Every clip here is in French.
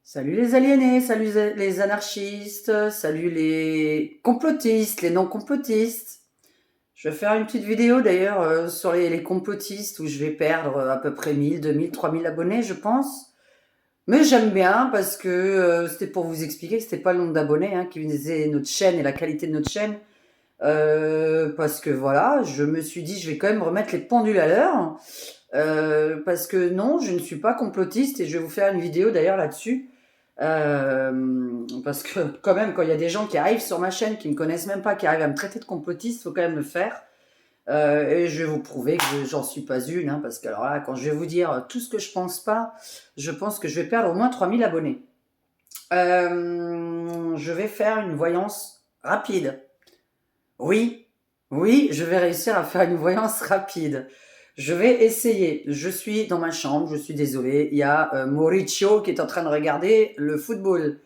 Salut les aliénés, salut les anarchistes, salut les complotistes, les non-complotistes. Je vais faire une petite vidéo d'ailleurs sur les complotistes où je vais perdre à peu près 1000, 2000, 3000 abonnés je pense. Mais j'aime bien parce que c'était pour vous expliquer que c'était pas le nombre d'abonnés qui faisait notre chaîne et la qualité de notre chaîne. Parce que voilà, je me suis dit je vais quand même remettre les pendules à l'heure. Parce que non, je ne suis pas complotiste et je vais vous faire une vidéo d'ailleurs là-dessus. Parce que quand même, quand il y a des gens qui arrivent sur ma chaîne, qui me connaissent même pas, qui arrivent à me traiter de complotiste, il faut quand même le faire. Et je vais vous prouver que j'en suis pas une, parce que alors là, quand je vais vous dire tout ce que je pense pas, je pense que je vais perdre au moins 3000 abonnés. Je vais faire une voyance rapide. Oui, oui, je vais réussir à faire une voyance rapide. Je vais essayer. Je suis dans ma chambre, je suis désolée. Il y a Mauricio qui est en train de regarder le football.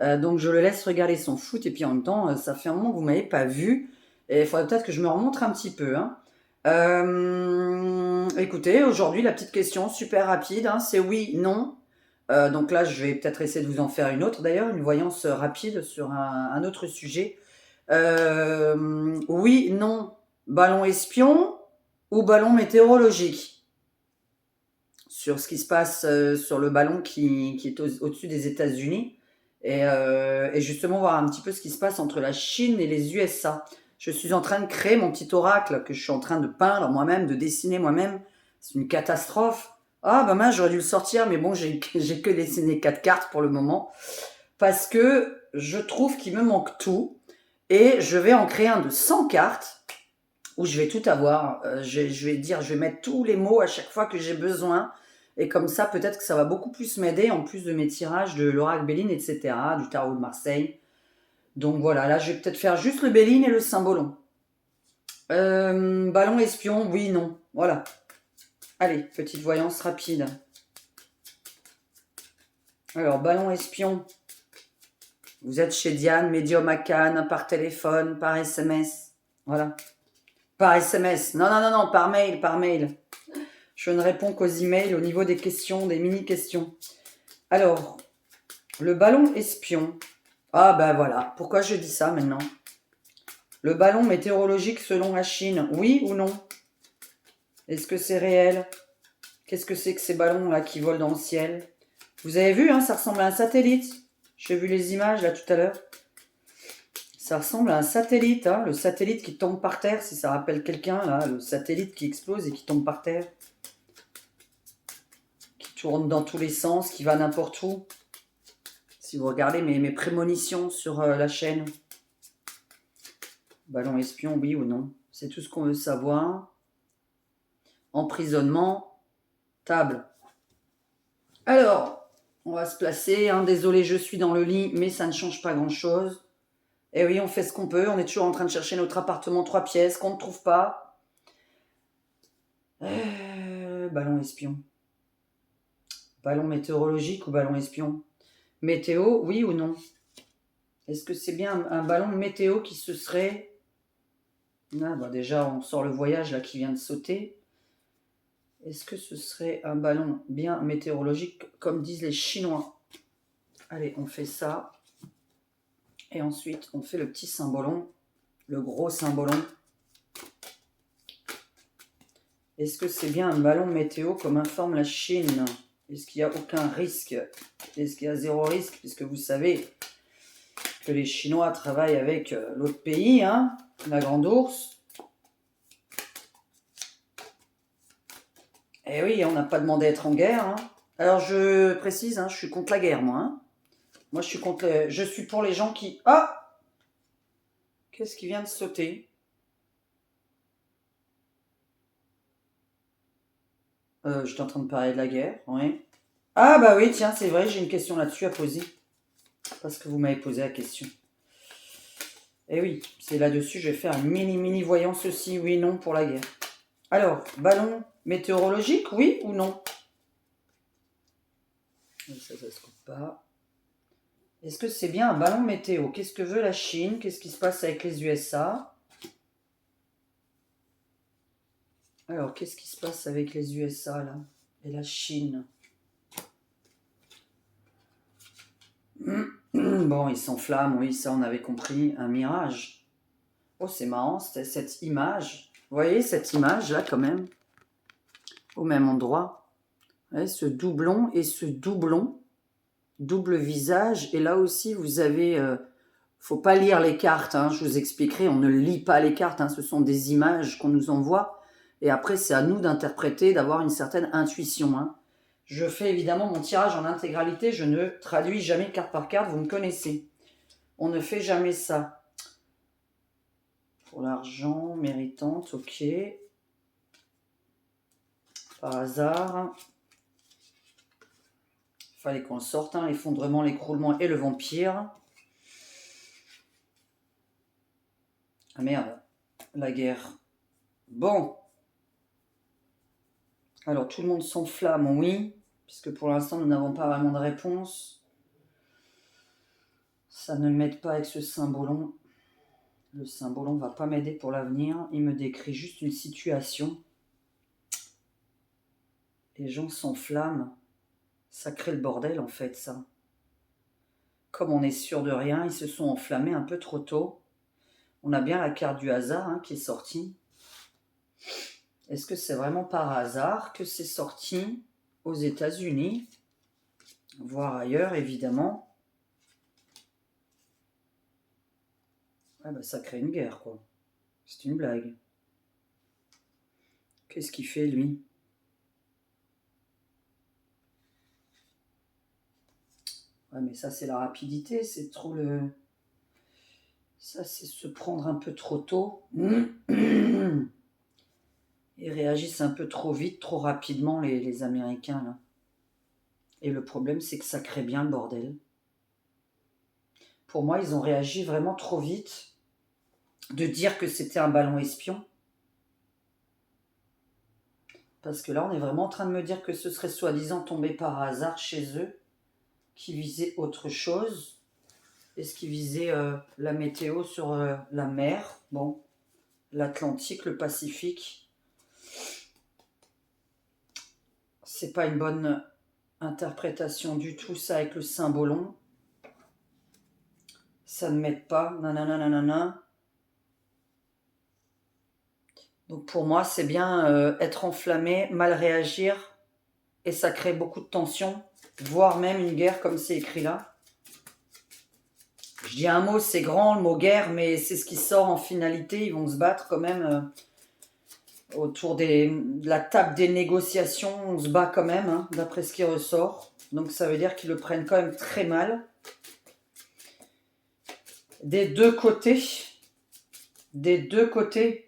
Donc je le laisse regarder son foot et puis en même temps, ça fait un moment que vous m'avez pas vu. Et il faudrait peut-être que je me remontre un petit peu. Écoutez, aujourd'hui, la petite question super rapide, c'est oui, non. Donc là, je vais peut-être essayer de vous en faire une autre d'ailleurs, une voyance rapide sur un autre sujet. Oui, non, ballon espion ou ballon météorologique sur ce qui se passe sur le ballon qui est au-dessus des États-Unis et justement voir un petit peu ce qui se passe entre la Chine et les USA. Je suis en train de créer mon petit oracle que je suis en train de peindre moi-même, de dessiner moi-même. C'est une catastrophe. Ah bah mince, j'aurais dû le sortir, mais bon, j'ai que dessiné 4 cartes pour le moment parce que je trouve qu'il me manque tout. Et je vais en créer un de 100 cartes où je vais tout avoir. Je vais dire, je vais mettre tous les mots à chaque fois que j'ai besoin. Et comme ça, peut-être que ça va beaucoup plus m'aider en plus de mes tirages de l'oracle Béline, etc., du tarot de Marseille. Donc voilà, là, je vais peut-être faire juste le Béline et le Symbolon. Ballon espion, oui, non. Voilà. Allez, petite voyance rapide. Alors, ballon espion. Vous êtes chez Diane, médium à Cannes, par téléphone, par SMS. Voilà. Par SMS. Non, non, non, non, par mail, par mail. Je ne réponds qu'aux emails au niveau des questions, des mini-questions. Alors, le ballon espion. Ah ben voilà, pourquoi je dis ça maintenant? Le ballon météorologique selon la Chine, oui ou non? Est-ce que c'est réel? Qu'est-ce que c'est que ces ballons-là qui volent dans le ciel? Vous avez vu, ça ressemble à un satellite. J'ai vu les images là tout à l'heure. Ça ressemble à un satellite, le satellite qui tombe par terre, si ça rappelle quelqu'un, là, le satellite qui explose et qui tombe par terre. Qui tourne dans tous les sens, qui va n'importe où. Si vous regardez mes prémonitions sur la chaîne. Ballon espion, oui ou non? C'est tout ce qu'on veut savoir. Emprisonnement, table. Alors, on va se placer. Désolé, je suis dans le lit, mais ça ne change pas grand-chose. Et oui, on fait ce qu'on peut. On est toujours en train de chercher notre appartement 3 pièces qu'on ne trouve pas. Ballon espion. Ballon météorologique ou ballon espion? Météo, oui ou non? Est-ce que c'est bien un ballon météo qui se serait... déjà, on sort le voyage là qui vient de sauter. Est-ce que ce serait un ballon bien météorologique, comme disent les Chinois? Allez, on fait ça. Et ensuite, on fait le petit symbolon, le gros symbolon. Est-ce que c'est bien un ballon météo comme informe la Chine? Est-ce qu'il n'y a aucun risque? Est-ce qu'il y a zéro risque? Puisque vous savez que les Chinois travaillent avec l'autre pays, la grande ours. Eh oui, on n'a pas demandé à être en guerre. Alors je précise, je suis contre la guerre, moi. Moi, je suis pour les gens qui... Ah! Qu'est-ce qui vient de sauter? J'étais en train de parler de la guerre, oui. Ah bah oui, tiens, c'est vrai, j'ai une question là-dessus à poser. Parce que vous m'avez posé la question. Eh oui, c'est là-dessus, je vais faire une mini voyance aussi, oui, non, pour la guerre. Alors, ballon météorologique, oui ou non? Ça se coupe pas. Est-ce que c'est bien un ballon météo? Qu'est-ce que veut la Chine? Qu'est-ce qui se passe avec les USA? Alors, qu'est-ce qui se passe avec les USA, là? Et la Chine? Bon, il s'enflamme, oui, ça on avait compris. Un mirage. Oh, c'est marrant, cette image. Vous voyez cette image là quand même, au même endroit. Ouais, ce doublon et ce doublon, double visage. Et là aussi, vous avez... faut pas lire les cartes, hein, je vous expliquerai, on ne lit pas les cartes, hein, ce sont des images qu'on nous envoie. Et après, c'est à nous d'interpréter, d'avoir une certaine intuition. Hein. Je fais évidemment mon tirage en intégralité, je ne traduis jamais carte par carte, vous me connaissez. On ne fait jamais ça. Pour l'argent, méritante, ok. Par hasard. Il fallait qu'on le sorte, hein, l'effondrement, l'écroulement et le vampire. Ah merde, la guerre. Bon. Alors, tout le monde s'enflamme, oui, puisque pour l'instant, nous n'avons pas vraiment de réponse. Ça ne m'aide pas avec ce symbolon. Le symbolon ne va pas m'aider pour l'avenir. Il me décrit juste une situation. Les gens s'enflamment. Ça crée le bordel, en fait, ça. Comme on est sûr de rien, ils se sont enflammés un peu trop tôt. On a bien la carte du hasard hein, qui est sortie. Est-ce que c'est vraiment par hasard que c'est sorti aux États-Unis, voire ailleurs, évidemment? Ah bah, ça crée une guerre, quoi. C'est une blague. Qu'est-ce qu'il fait, lui? Ouais, mais ça, c'est la rapidité, c'est trop le... Ça, c'est se prendre un peu trop tôt. Ils réagissent un peu trop vite, trop rapidement, les Américains, là. Et le problème, c'est que ça crée bien le bordel. Pour moi, ils ont réagi vraiment trop vite. De dire que c'était un ballon espion. Parce que là, on est vraiment en train de me dire que ce serait soi-disant tombé par hasard chez eux, qui visait autre chose. Est-ce qu'ils visaient la météo sur la mer? Bon, l'Atlantique, le Pacifique. C'est pas une bonne interprétation du tout, ça, avec le symbolon. Ça ne m'aide pas. Nanana, nanana. Donc pour moi, c'est bien être enflammé, mal réagir, et ça crée beaucoup de tension, voire même une guerre comme c'est écrit là. Je dis un mot, c'est grand, le mot guerre, mais c'est ce qui sort en finalité. Ils vont se battre quand même autour de la table des négociations. On se bat quand même, hein, d'après ce qui ressort. Donc ça veut dire qu'ils le prennent quand même très mal. Des deux côtés. Des deux côtés.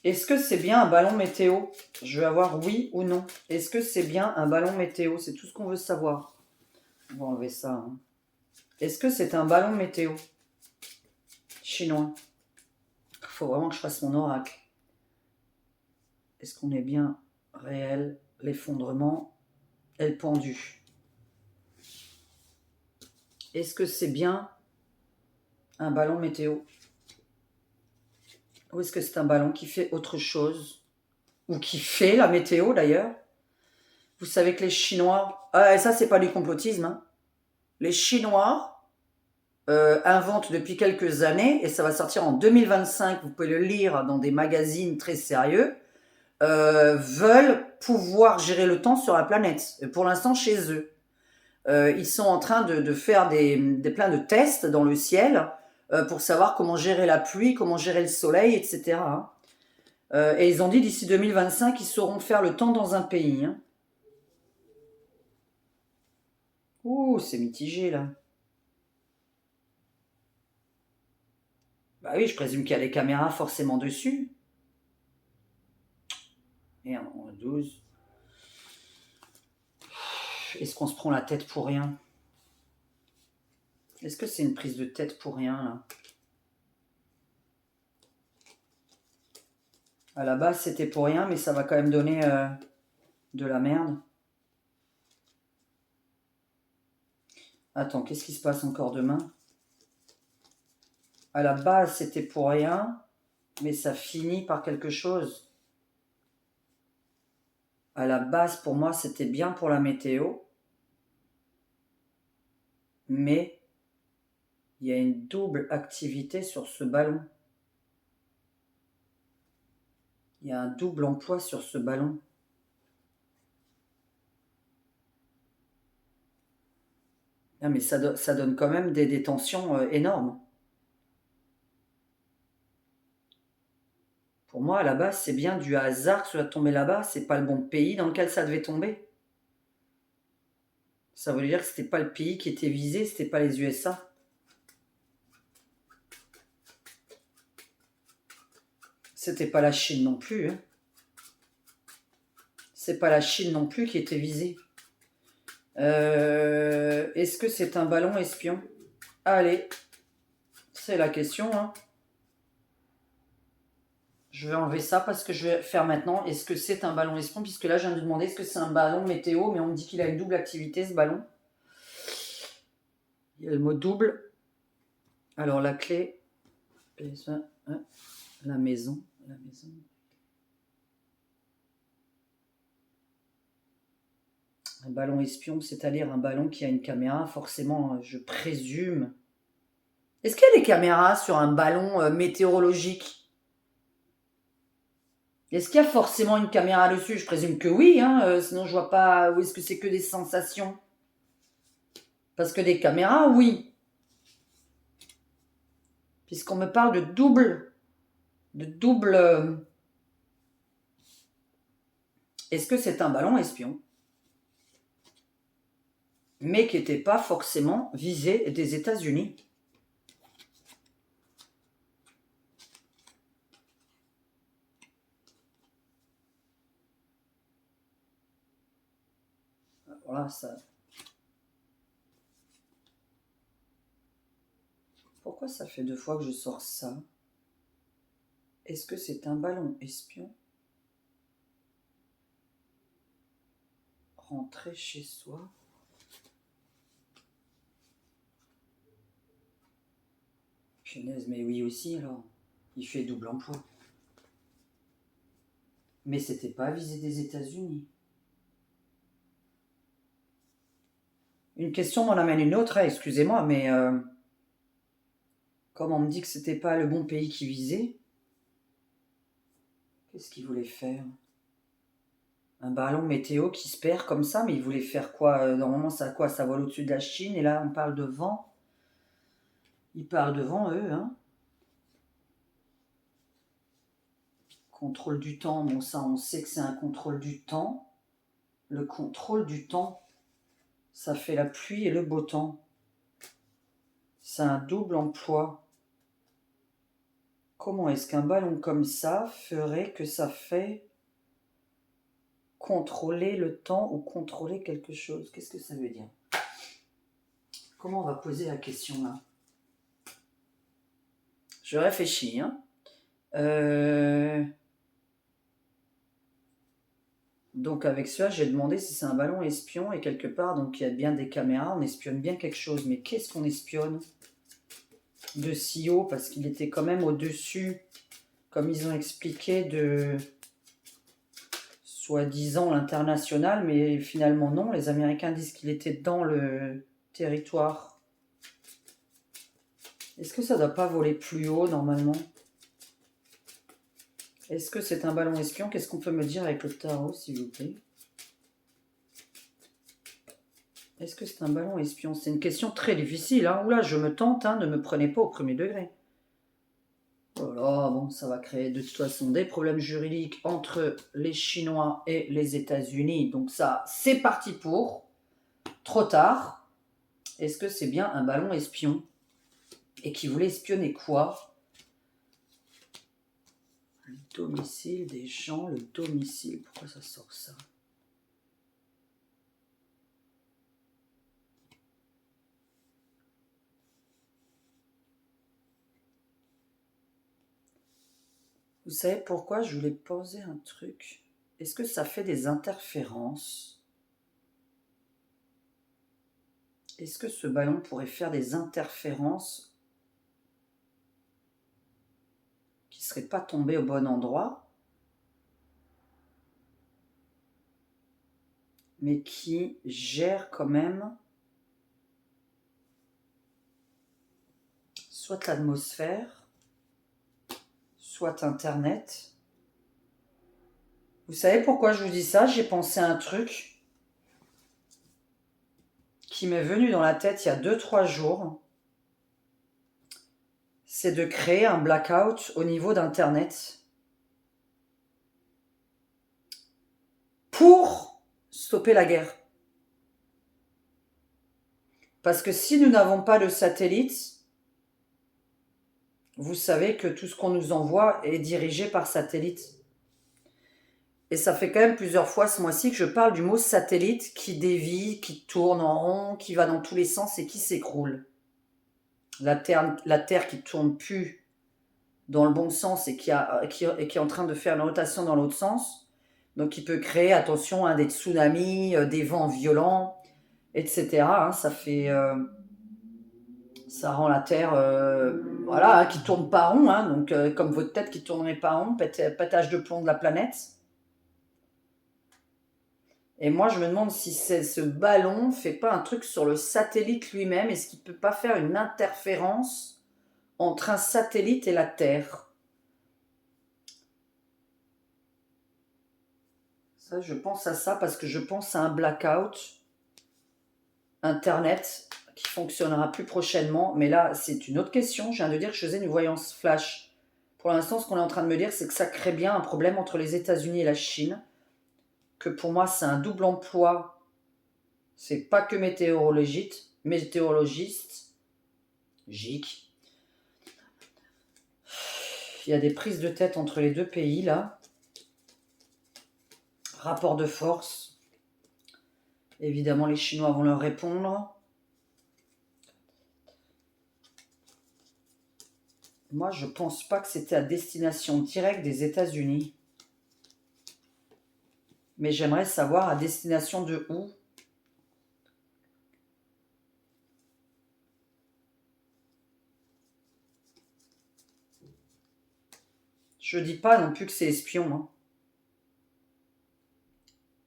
Est-ce que c'est bien un ballon météo? Je veux avoir oui ou non. Est-ce que c'est bien un ballon météo? C'est tout ce qu'on veut savoir. On va enlever ça. Hein. Est-ce que c'est un ballon météo chinois? Il faut vraiment que je fasse mon oracle. Est-ce qu'on est bien réel? L'effondrement est le pendu. Est-ce que c'est bien un ballon météo? Ou est-ce que c'est un ballon qui fait autre chose? Ou qui fait la météo d'ailleurs? Vous savez que les Chinois... Ah, ça, c'est pas du complotisme. Hein. Les Chinois inventent depuis quelques années, et ça va sortir en 2025, vous pouvez le lire dans des magazines très sérieux, veulent pouvoir gérer le temps sur la planète. Pour l'instant, chez eux. Ils sont en train de faire plein de tests dans le ciel pour savoir comment gérer la pluie, comment gérer le soleil, etc. Hein. Et ils ont dit d'ici 2025, ils sauront faire le temps dans un pays. Hein. Ouh, c'est mitigé là. Bah oui, je présume qu'il y a des caméras forcément dessus. Merde, on a 12. Est-ce qu'on se prend la tête pour rien? Est-ce que c'est une prise de tête pour rien là? À la base, c'était pour rien, mais ça va quand même donner de la merde. Attends, qu'est-ce qui se passe encore demain? À la base, c'était pour rien, mais ça finit par quelque chose. À la base, pour moi, c'était bien pour la météo. Mais il y a une double activité sur ce ballon. Il y a un double emploi sur ce ballon. Ah, mais ça donne quand même des tensions énormes. Pour moi, à la base, c'est bien du hasard que ça soit tombé là-bas. C'est pas le bon pays dans lequel ça devait tomber. Ça veut dire que c'était pas le pays qui était visé, c'était pas les USA. C'était pas la Chine non plus. Hein. C'est pas la Chine non plus qui était visée. Est-ce que c'est un ballon espion? Allez, c'est la question. Hein. Je vais enlever ça parce que je vais faire maintenant. Est-ce que c'est un ballon espion? Puisque là, je viens de demander est-ce que c'est un ballon météo, mais on me dit qu'il a une double activité, ce ballon. Il y a le mot double. Alors, la clé, la maison. Un ballon espion, c'est-à-dire un ballon qui a une caméra, forcément, je présume. Est-ce qu'il y a des caméras sur un ballon météorologique? Est-ce qu'il y a forcément une caméra dessus? Je présume que oui, hein, sinon je vois pas où est-ce que c'est que des sensations. Parce que des caméras, oui. Puisqu'on me parle de double. Est-ce que c'est un ballon espion? Mais qui n'était pas forcément visé des États-Unis. Voilà, ça. Pourquoi ça fait 2 fois que je sors ça? Est-ce que c'est un ballon espion? Rentrer chez soi. Punaise, mais oui aussi alors. Il fait double emploi. Mais c'était pas visé des États-Unis. Une question m'en amène une autre, hein, excusez-moi, mais comme on me dit que c'était pas le bon pays qui visait, qu'est-ce qu'il voulait faire? Un ballon météo qui se perd comme ça, mais il voulait faire quoi? Normalement, ça quoi? Ça vole au-dessus de la Chine, et là, on parle de vent. Ils parlent de vent, eux, hein. Contrôle du temps, bon ça, on sait que c'est un contrôle du temps. Le contrôle du temps, ça fait la pluie et le beau temps. C'est un double emploi. Comment est-ce qu'un ballon comme ça ferait que ça fait contrôler le temps ou contrôler quelque chose? Qu'est-ce que ça veut dire? Comment on va poser la question là? Je réfléchis. Hein. Donc avec ça, j'ai demandé si c'est un ballon espion et quelque part, donc il y a bien des caméras, on espionne bien quelque chose. Mais qu'est-ce qu'on espionne de si haut? Parce qu'il était quand même au-dessus, comme ils ont expliqué, de soi-disant l'international, mais finalement non. Les Américains disent qu'il était dans le territoire. Est-ce que ça ne doit pas voler plus haut normalement? Est-ce que c'est un ballon espion? Qu'est-ce qu'on peut me dire avec le tarot, s'il vous plaît? Est-ce que c'est un ballon espion? C'est une question très difficile. Hein. Oula, je me tente, hein, ne me prenez pas au premier degré. Voilà, bon, ça va créer de toute façon des problèmes juridiques entre les Chinois et les États-Unis. Donc ça, c'est parti pour. Trop tard. Est-ce que c'est bien un ballon espion? Et qui voulait espionner quoi? Le domicile des gens, le domicile. Pourquoi ça sort ça? Vous savez pourquoi je voulais poser un truc? Est-ce que ça fait des interférences? Est-ce que ce ballon pourrait faire des interférences qui ne seraient pas tombées au bon endroit? mais qui gère quand même soit l'atmosphère, soit Internet. Vous savez pourquoi je vous dis ça? J'ai pensé à un truc qui m'est venu dans la tête il y a 2-3 jours. C'est de créer un blackout au niveau d'Internet pour stopper la guerre. Parce que si nous n'avons pas de satellite, vous savez que tout ce qu'on nous envoie est dirigé par satellite. Et ça fait quand même plusieurs fois ce mois-ci que je parle du mot satellite qui dévie, qui tourne en rond, qui va dans tous les sens et qui s'écroule. La Terre qui tourne plus dans le bon sens et qui est en train de faire une rotation dans l'autre sens. Donc qui peut créer, attention, des tsunamis, des vents violents, etc. Ça fait... ça rend la Terre, voilà, qui tourne pas rond, donc comme votre tête qui tournerait pas rond, pétage de plomb de la planète. Et moi, je me demande si ce ballon fait pas un truc sur le satellite lui-même. Est-ce qu'il peut pas faire une interférence entre un satellite et la Terre? Ça, je pense à ça parce que je pense à un blackout Internet qui fonctionnera plus prochainement. Mais là, c'est une autre question. Je viens de dire que je faisais une voyance flash. Pour l'instant, ce qu'on est en train de me dire, c'est que ça crée bien un problème entre les États-Unis et la Chine. Que pour moi, c'est un double emploi. C'est pas que météorologiste, GIC. Il y a des prises de tête entre les deux pays, là. Rapport de force. Évidemment, les Chinois vont leur répondre. Moi, je pense pas que c'était à destination directe des États-Unis. Mais j'aimerais savoir à destination de où. Je dis pas non plus que c'est espion.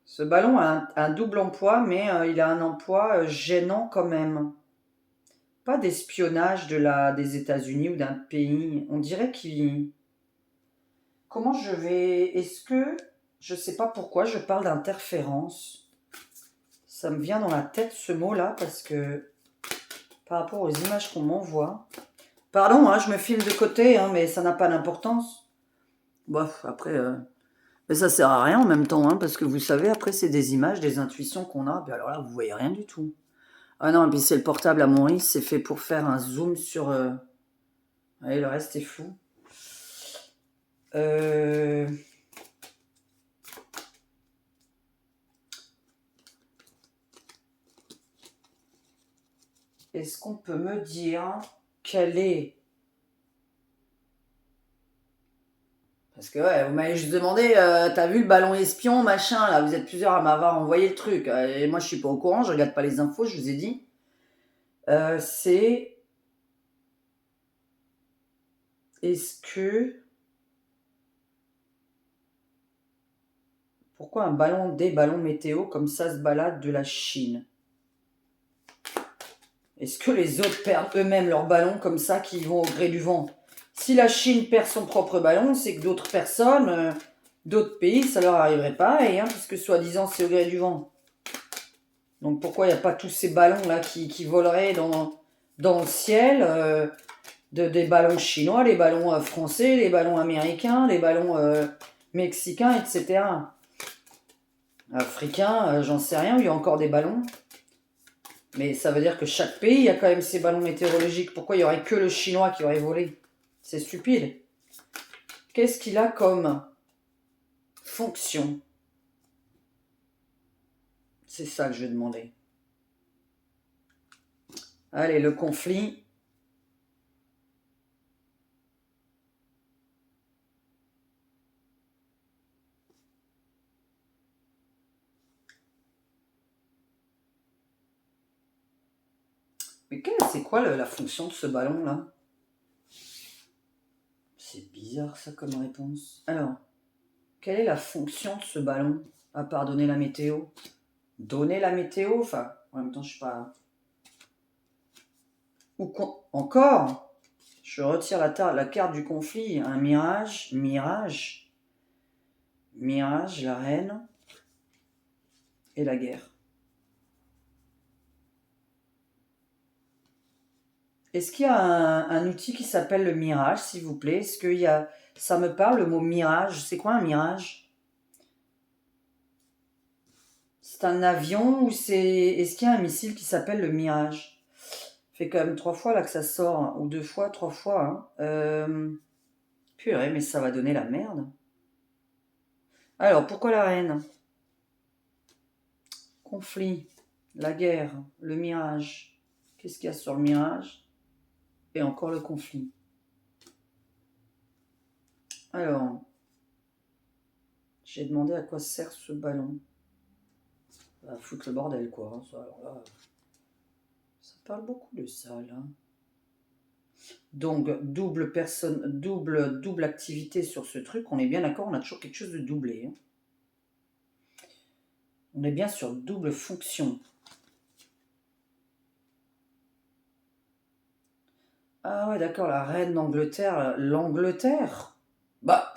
Ce ballon a un double emploi, mais il a un emploi gênant quand même. Pas d'espionnage des États-Unis ou d'un pays. On dirait qu'il... Comment je vais... Est-ce que... Je sais pas pourquoi je parle d'interférence. Ça me vient dans la tête ce mot-là parce que par rapport aux images qu'on m'envoie... Pardon, je me filme de côté, mais ça n'a pas d'importance. Bof, après... Mais ça sert à rien en même temps, parce que vous savez, après c'est des images, des intuitions qu'on a, puis alors là vous voyez rien du tout. Ah non, et puis c'est le portable à Maurice, c'est fait pour faire un zoom sur... Allez, le reste est flou. Est-ce qu'on peut me dire quelle est... Parce que ouais, vous m'avez juste demandé, t'as vu le ballon espion, machin, là, vous êtes plusieurs à m'avoir envoyé le truc. Et moi je suis pas au courant, je regarde pas les infos, je vous ai dit. C'est... Est-ce que... Pourquoi des ballons météo comme ça se baladent de la Chine? Est-ce que les autres perdent eux-mêmes leurs ballons comme ça qui vont au gré du vent? Si la Chine perd son propre ballon, c'est que d'autres personnes, d'autres pays, ça leur arriverait pareil, puisque soi-disant c'est au gré du vent. Donc pourquoi il n'y a pas tous ces ballons-là qui voleraient dans le ciel, des ballons chinois, les ballons français, les ballons américains, les ballons mexicains, etc. Africains, j'en sais rien, il y a encore des ballons. Mais ça veut dire que chaque pays a quand même ses ballons météorologiques. Pourquoi il n'y aurait que le chinois qui aurait volé? C'est stupide. Qu'est-ce qu'il a comme fonction? C'est ça que je vais demander. Allez, le conflit. Mais c'est quoi la fonction de ce ballon-là? C'est bizarre ça comme réponse. Alors, quelle est la fonction de ce ballon, à part donner la météo? Donner la météo, enfin, en même temps, je sais pas. Encore, je retire la carte du conflit. Un mirage, mirage, mirage, la reine et la guerre. Est-ce qu'il y a un outil qui s'appelle le mirage, s'il vous plaît? Est-ce qu'il y a... Ça me parle, le mot mirage. C'est quoi un mirage? C'est un avion ou c'est... Est-ce qu'il y a un missile qui s'appelle le mirage? Fait quand même 3 fois là que ça sort, hein, ou 2 fois, 3 fois. Hein. Purée, mais ça va donner la merde. Alors, pourquoi la reine? Conflit, la guerre, le mirage. Qu'est-ce qu'il y a sur le mirage? Et encore le conflit. Alors, j'ai demandé à quoi sert ce ballon. Bah, foutre le bordel, quoi. Hein, ça, alors là, ça parle beaucoup de ça, là. Donc, double activité sur ce truc. On est bien d'accord, on a toujours quelque chose de doublé. Hein. On est bien sur double fonction. Ah ouais, d'accord, la reine d'Angleterre. L'Angleterre? Bah,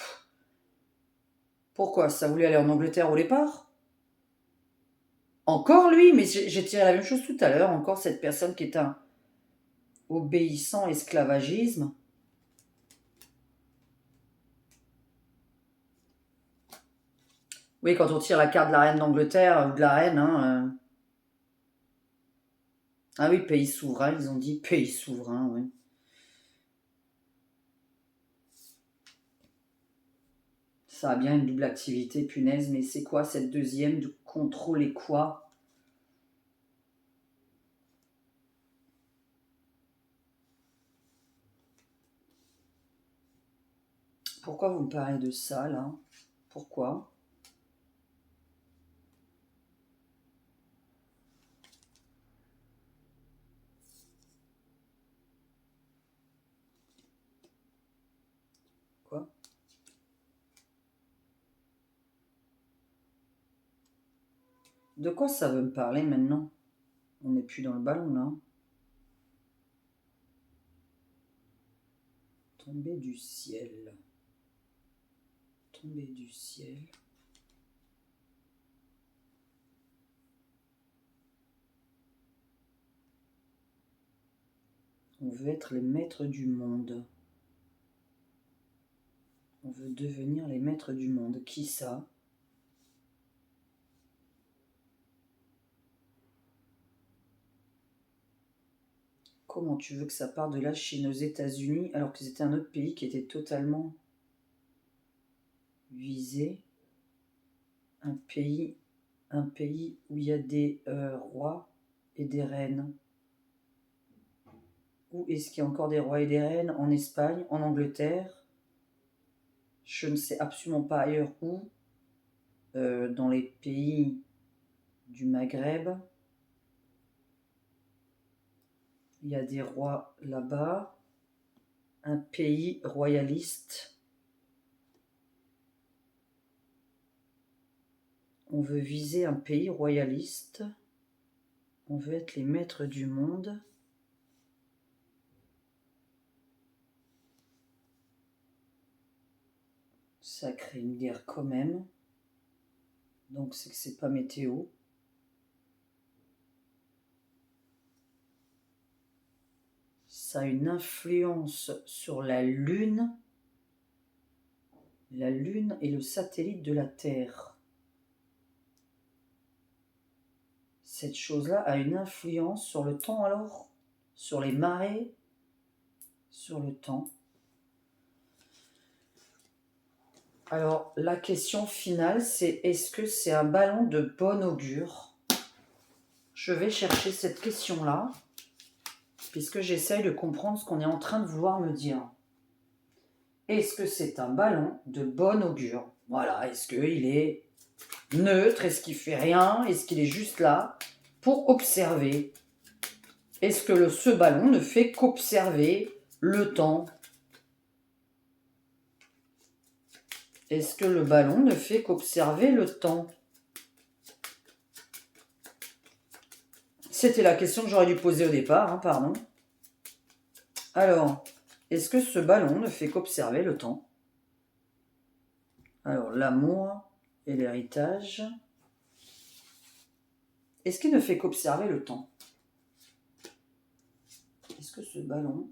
pourquoi? Ça voulait aller en Angleterre au départ? Encore lui? Mais j'ai tiré la même chose tout à l'heure. Encore cette personne qui est un obéissant esclavagisme. Oui, quand on tire la carte de la reine d'Angleterre ou de la reine, hein, Ah oui, pays souverain, ils ont dit pays souverain, oui. Ça a bien une double activité, punaise, mais c'est quoi cette deuxième de contrôler quoi? Pourquoi vous me parlez de ça, là? Pourquoi? Quoi? De quoi ça veut me parler maintenant? On n'est plus dans le ballon, là. Tomber du ciel. Tomber du ciel. On veut être les maîtres du monde. On veut devenir les maîtres du monde. Qui ça? Comment tu veux que ça parte de la Chine aux États-Unis alors que c'était un autre pays qui était totalement visé? Un pays où il y a des rois et des reines. Où est-ce qu'il y a encore des rois et des reines? En Espagne, en Angleterre. Je ne sais absolument pas ailleurs où. Dans les pays du Maghreb. Il y a des rois là-bas. Un pays royaliste. On veut viser un pays royaliste. On veut être les maîtres du monde. Ça crée une guerre quand même. Donc c'est que c'est pas météo. Ça a une influence sur la Lune. La Lune est le satellite de la Terre. Cette chose-là a une influence sur le temps alors? Sur les marées? Sur le temps? Alors, la question finale, c'est est-ce que c'est un ballon de bon augure? Je vais chercher cette question-là, puisque j'essaye de comprendre ce qu'on est en train de vouloir me dire. Est-ce que c'est un ballon de bon augure? Voilà, est-ce qu'il est neutre? Est-ce qu'il fait rien? Est-ce qu'il est juste là pour observer? Est-ce que ce ballon ne fait qu'observer le temps? Est-ce que le ballon ne fait qu'observer le temps? C'était la question que j'aurais dû poser au départ, hein, pardon. Alors, est-ce que ce ballon ne fait qu'observer le temps? Alors, l'amour et l'héritage. Est-ce qu'il ne fait qu'observer le temps? Est-ce que ce ballon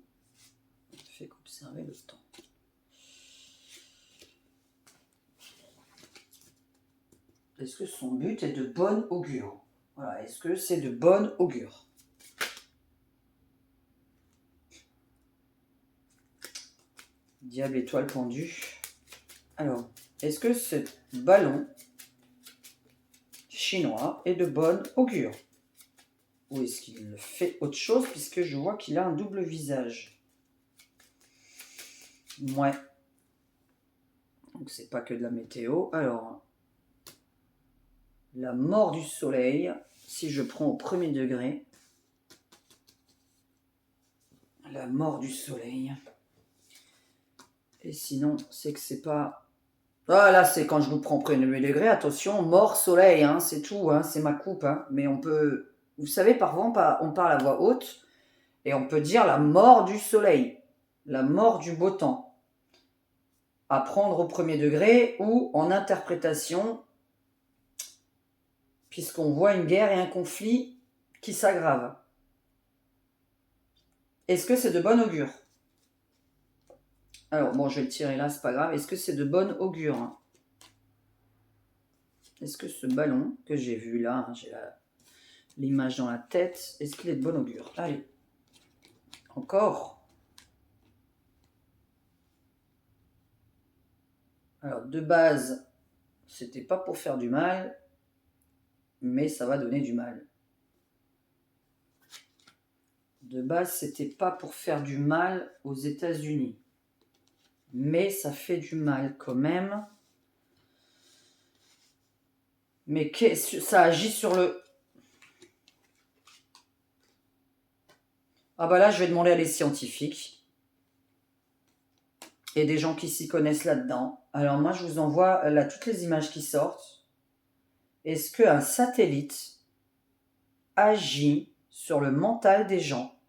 ne fait qu'observer le temps? Est-ce que son but est de bonne augure? Voilà, est-ce que c'est de bonne augure? Diable, étoile pendue. Alors, est-ce que ce ballon chinois est de bonne augure? Ou est-ce qu'il fait autre chose puisque je vois qu'il a un double visage? Ouais. Donc c'est pas que de la météo. Alors, la mort du soleil, si je prends au premier degré. La mort du soleil. Et sinon, c'est que c'est pas... Ah là, c'est quand je vous prends au premier degré. Attention, mort soleil, hein, c'est tout, hein, c'est ma coupe. Hein. Mais on peut... Vous savez, parfois, on parle à voix haute et on peut dire la mort du soleil, la mort du beau temps. À prendre au premier degré ou en interprétation, puisqu'on voit une guerre et un conflit qui s'aggravent. Est-ce que c'est de bonne augure? Alors, bon, je vais le tirer là, c'est pas grave. Est-ce que c'est de bonne augure, hein? Est-ce que ce ballon que j'ai vu là, hein, j'ai l'image dans la tête, est-ce qu'il est de bonne augure? Allez, encore. Alors, de base, c'était pas pour faire du mal, mais ça va donner du mal. De base, c'était pas pour faire du mal aux États-Unis, mais ça fait du mal quand même. Mais ça agit sur le... Ah bah là, je vais demander à les scientifiques et des gens qui s'y connaissent là-dedans. Alors moi, je vous envoie là toutes les images qui sortent. Est-ce qu'un satellite agit sur le mental des gens?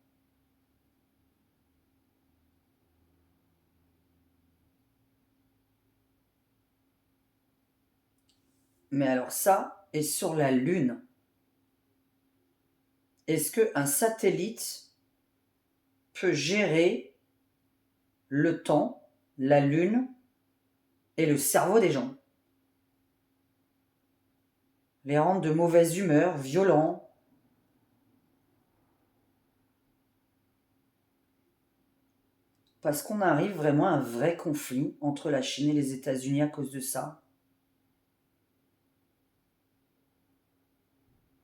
Mais alors ça, est sur la Lune. Est-ce qu'un satellite peut gérer le temps, la Lune et le cerveau des gens? Les rendre de mauvaise humeur, violents. Parce qu'on arrive vraiment à un vrai conflit entre la Chine et les États-Unis à cause de ça.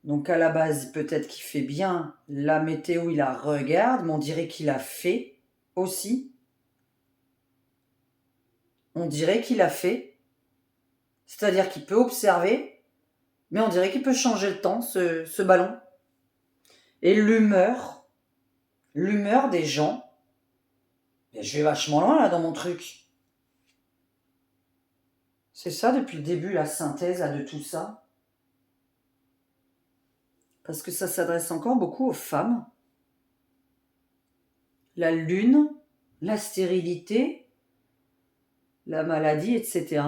Donc à la base, peut-être qu'il fait bien la météo, il la regarde, mais on dirait qu'il a fait aussi. On dirait qu'il a fait. C'est-à-dire qu'il peut observer, mais on dirait qu'il peut changer le temps, ce ballon. Et l'humeur des gens, je vais vachement loin là dans mon truc. C'est ça depuis le début, la synthèse là, de tout ça. Parce que ça s'adresse encore beaucoup aux femmes. La lune, la stérilité, la maladie, etc.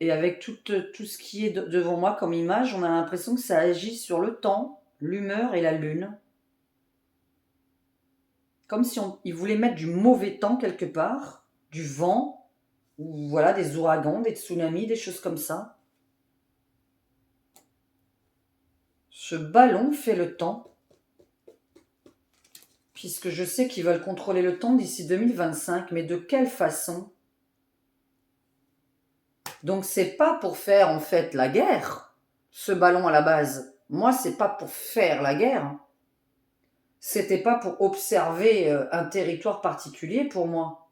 Et avec tout ce qui est devant moi comme image, on a l'impression que ça agit sur le temps, l'humeur et la lune. Comme si ils voulaient mettre du mauvais temps quelque part, du vent, ou voilà, des ouragans, des tsunamis, des choses comme ça. Ce ballon fait le temps, puisque je sais qu'ils veulent contrôler le temps d'ici 2025, mais de quelle façon? Donc c'est pas pour faire en fait la guerre, ce ballon à la base. Moi, c'est pas pour faire la guerre. C'était pas pour observer un territoire particulier pour moi.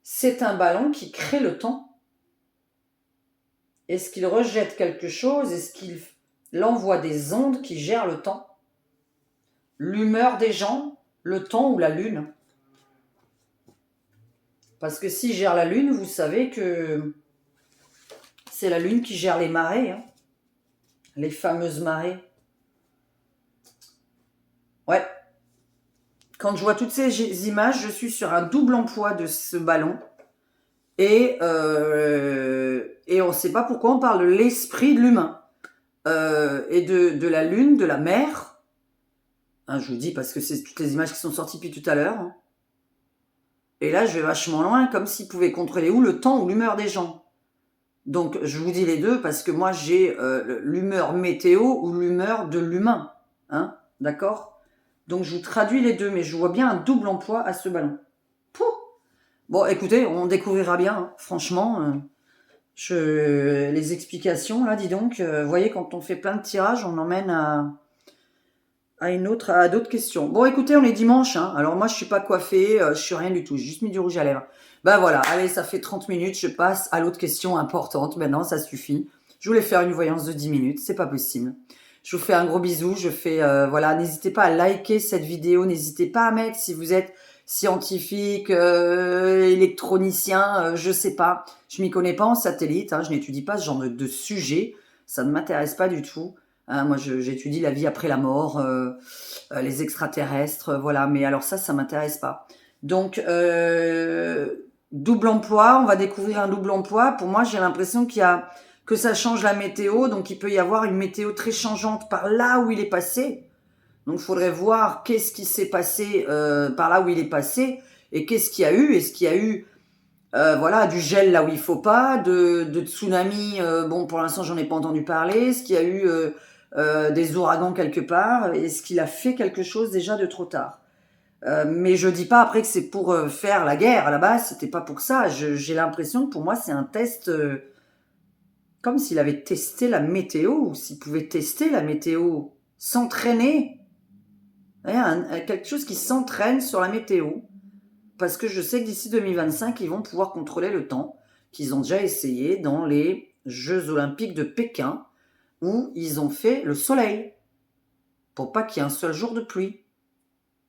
C'est un ballon qui crée le temps. Est-ce qu'il rejette quelque chose? Est-ce qu'il envoie des ondes qui gèrent le temps? L'humeur des gens, le temps ou la lune? Parce que s'il gère la lune, vous savez que c'est la lune qui gère les marées, hein, les fameuses marées. Ouais. Quand je vois toutes ces images, je suis sur un double emploi de ce ballon. Et on ne sait pas pourquoi on parle de l'esprit de l'humain. Et de la lune, de la mer. Hein, je vous dis parce que c'est toutes les images qui sont sorties depuis tout à l'heure. Hein. Et là, je vais vachement loin, comme s'ils pouvaient contrôler ou le temps ou l'humeur des gens. Donc, je vous dis les deux parce que moi, j'ai l'humeur météo ou l'humeur de l'humain. Hein, d'accord? Donc, je vous traduis les deux, mais je vois bien un double emploi à ce ballon. Pouh. Bon, écoutez, on découvrira bien. Hein. Franchement, les explications, là, dis donc, vous voyez, quand on fait plein de tirages, on emmène à d'autres questions. Bon, écoutez, on est dimanche, hein. Alors moi, je suis pas coiffée, je suis rien du tout, j'ai juste mis du rouge à lèvres. Ben voilà, allez, ça fait 30 minutes, je passe à l'autre question importante. Maintenant, ça suffit. Je voulais faire une voyance de 10 minutes, c'est pas possible. Je vous fais un gros bisou, voilà, n'hésitez pas à liker cette vidéo, n'hésitez pas à mettre si vous êtes scientifique, électronicien, je sais pas. Je m'y connais pas en satellite, hein, je n'étudie pas ce genre de sujet, ça ne m'intéresse pas du tout. Hein, moi, j'étudie la vie après la mort, les extraterrestres, voilà. Mais alors ça m'intéresse pas. Donc, double emploi, on va découvrir un double emploi. Pour moi, j'ai l'impression que ça change la météo. Donc, il peut y avoir une météo très changeante par là où il est passé. Donc, il faudrait voir qu'est-ce qui s'est passé par là où il est passé et qu'est-ce qu'il y a eu. Est-ce qu'il y a eu voilà, du gel là où il faut pas, de tsunami, bon, pour l'instant, j'en ai pas entendu parler. Est-ce qu'il y a eu des ouragans quelque part? Est-ce qu'il a fait quelque chose déjà de trop tard? Mais je dis pas après que c'est pour faire la guerre. À la base, c'était pas pour ça. J'ai l'impression que pour moi, c'est un test comme s'il avait testé la météo, ou s'il pouvait tester la météo, s'entraîner. Quelque chose qui s'entraîne sur la météo. Parce que je sais que d'ici 2025, ils vont pouvoir contrôler le temps, qu'ils ont déjà essayé dans les Jeux Olympiques de Pékin, où ils ont fait le soleil, pour pas qu'il y ait un seul jour de pluie.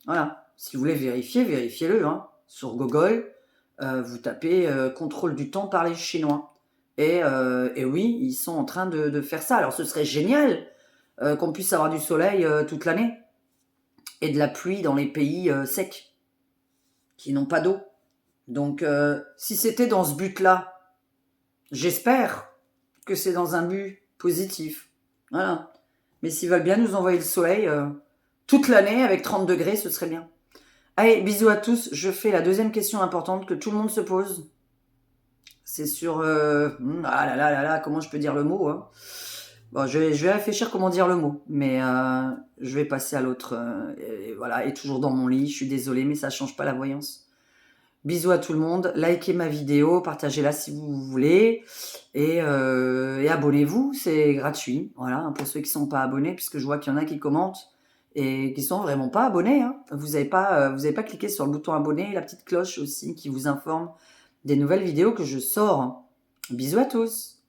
Voilà. Si vous voulez vérifier, vérifiez-le. Hein. Sur Google, vous tapez contrôle du temps par les Chinois. Et oui, ils sont en train de faire ça. Alors ce serait génial qu'on puisse avoir du soleil toute l'année et de la pluie dans les pays secs qui n'ont pas d'eau. Donc, si c'était dans ce but-là, j'espère que c'est dans un but positif. Voilà. Mais s'ils veulent bien nous envoyer le soleil toute l'année avec 30 degrés, ce serait bien. Allez, bisous à tous. Je fais la deuxième question importante que tout le monde se pose. C'est sur... ah là là là là, comment je peux dire le mot hein. Bon, je vais réfléchir comment dire le mot. Mais je vais passer à l'autre. Et voilà, et toujours dans mon lit. Je suis désolée, mais ça ne change pas la voyance. Bisous à tout le monde, likez ma vidéo, partagez-la si vous voulez, et abonnez-vous, c'est gratuit, voilà, pour ceux qui ne sont pas abonnés, puisque je vois qu'il y en a qui commentent, et qui sont vraiment pas abonnés, hein. Vous n'avez pas cliqué sur le bouton abonné, et la petite cloche aussi, qui vous informe des nouvelles vidéos que je sors. Bisous à tous.